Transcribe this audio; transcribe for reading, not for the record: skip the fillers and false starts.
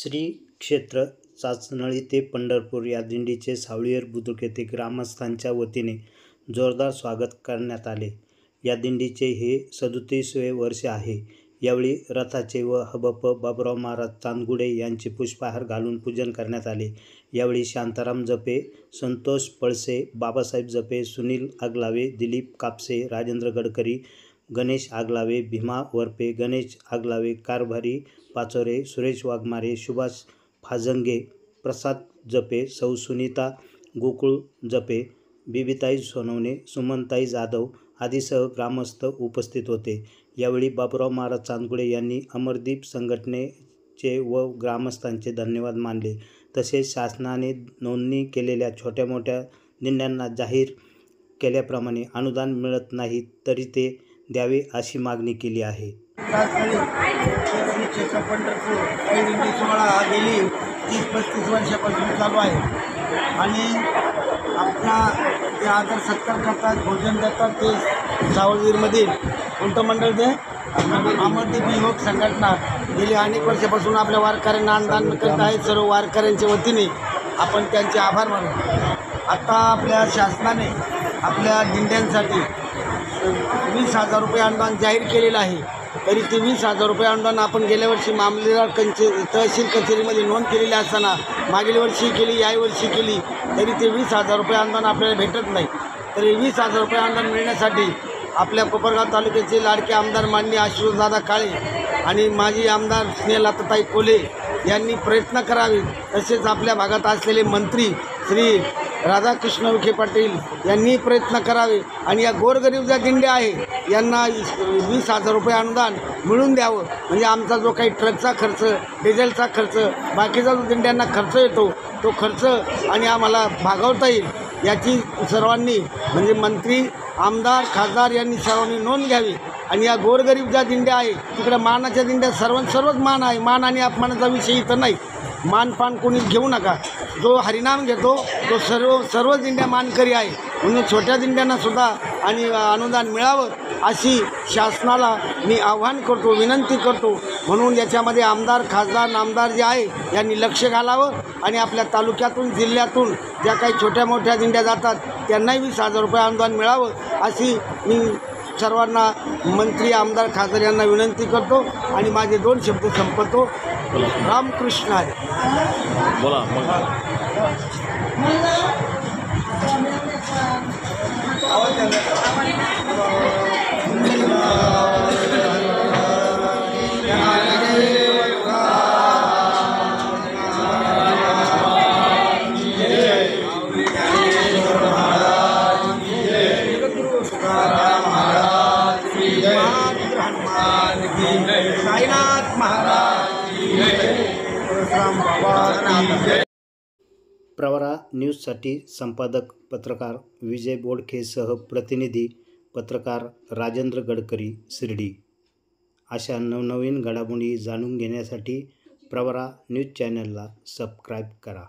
श्री क्षेत्र चाचनळी ते पंढरपूर या दिंडीचे सावळीयर बुद्रुक येथे ग्रामस्थांच्या वतीने जोरदार स्वागत करण्यात आले। या दिंडीचे हे 37वे वर्ष आहे। यावेळी रथाचे व हबप बाबुराव महाराज चांदगुडे यांचे पुष्पहार घालून पूजन करण्यात आले। यावेळी शांताराम जपे, संतोष पळसे, बाबासाहेब जपे, सुनील आगलावे, दिलीप कापसे, राजेंद्र गडकरी, गणेश आगलावे, भीमा वरपे, गणेश आगलावे, कारभारी पाचोरे, सुरेश वाघमारे, सुभाष फाजंगे, प्रसाद जपे, सौ सुनीता गोकुळ जपे, बिबिताई सोनवणे, सुमनताई जाधव आदीसह ग्रामस्थ उपस्थित होते। यावेळी बाबुराव महाराज चांदगुडे यांनी अमरदीप संघटनेचे व ग्रामस्थांचे धन्यवाद मानले। तसेच शासनाने नोंदणी केलेल्या छोट्या मोठ्या दिंड्यांना जाहीर केल्याप्रमाणे अनुदान मिळत नाही तरी ते द्यावे अशी मागणी केली आहे। पंढरपूर काही दिंडी सोहळा गेली 30-35 वर्षापासून चालू आहे आणि आपला जे आदर सत्कार करतात, भोजन देतात ते सावळीरमधील कोणतं मंडळ ते अमरदीप युवक संघटना गेली अनेक वर्षापासून आपल्या वारकऱ्यांना अनुदान करत आहे। सर्व वारकऱ्यांच्या वतीने आपण त्यांचे आभार मानू। आता आपल्या शासनाने आपल्या दिंड्यांसाठी 20,000 रुपये अनुदान जाहीर केलेलं आहे। तरी ते 20,000 रुपये अनुदान आपण गेल्या वर्षी मामलेदार तहसील कचेरीमध्ये नोंद केलेली असताना मागील वर्षी केली, याही वर्षी केली, तरी ते 20,000 रुपये अनुदान आपल्याला भेटत नाही। तरी 20,000 रुपये अनुदान मिळण्यासाठी आपल्या कोपरगाव तालुक्याचे लाडके आमदार माननीय आशुतोषदादा काळे आणि माजी आमदार स्नेहलताताई कोल्हे यांनी प्रयत्न करावे। तसेच आपल्या भागात असलेले मंत्री श्री राधाकृष्ण विखे पाटील यांनी प्रयत्न करावे आणि या गोरगरीब ज्या दिंड्या आहे यांना 20,000 रुपये अनुदान मिळून द्यावं। म्हणजे आमचा जो काही ट्रकचा खर्च, डिझेलचा खर्च, बाकीचा जो दिंड्यांना खर्च येतो तो खर्च आणि आम्हाला भागवता येईल याची सर्वांनी म्हणजे मंत्री, आमदार, खासदार यांनी सर्वांनी नोंद घ्यावी। आणि या गोरगरीब ज्या दिंड्या आहे तिकडे मानाच्या दिंड्या सर्वच मान आहे। मान आणि अपमानाचा विषय इथं नाही। मानपान कोणी घेऊ नका। जो हरिनाम घेतो तो सर्व दिंड्या मानकरी आहे, म्हणून छोट्या दिंड्यांनासुद्धा आणि अनुदान मिळावं अशी शासनाला मी आव्हान करतो, विनंती करतो। म्हणून याच्यामध्ये आमदार, खासदार, नामदार जे आहे यांनी लक्ष घालावं आणि आपल्या तालुक्यातून, जिल्ह्यातून ज्या काही छोट्या मोठ्या दिंड्या जातात त्यांनाही 20,000 रुपये अनुदान मिळावं अशी मी सर्वांना, मंत्री, आमदार, खासदार यांना विनंती करतो आणि माझे 2 शब्द संपवतो। रामकृष्ण आहे। बोला साईनाथ महाराज प्रवरा न्यूजसाठी संपादक पत्रकार विजय बोडखेसह प्रतिनिधी पत्रकार राजेंद्र गडकरी, शिर्डी। अशा नवनवीन घडामोडी जाणून घेण्यासाठी प्रवरा न्यूज चॅनलला सबस्क्राईब करा।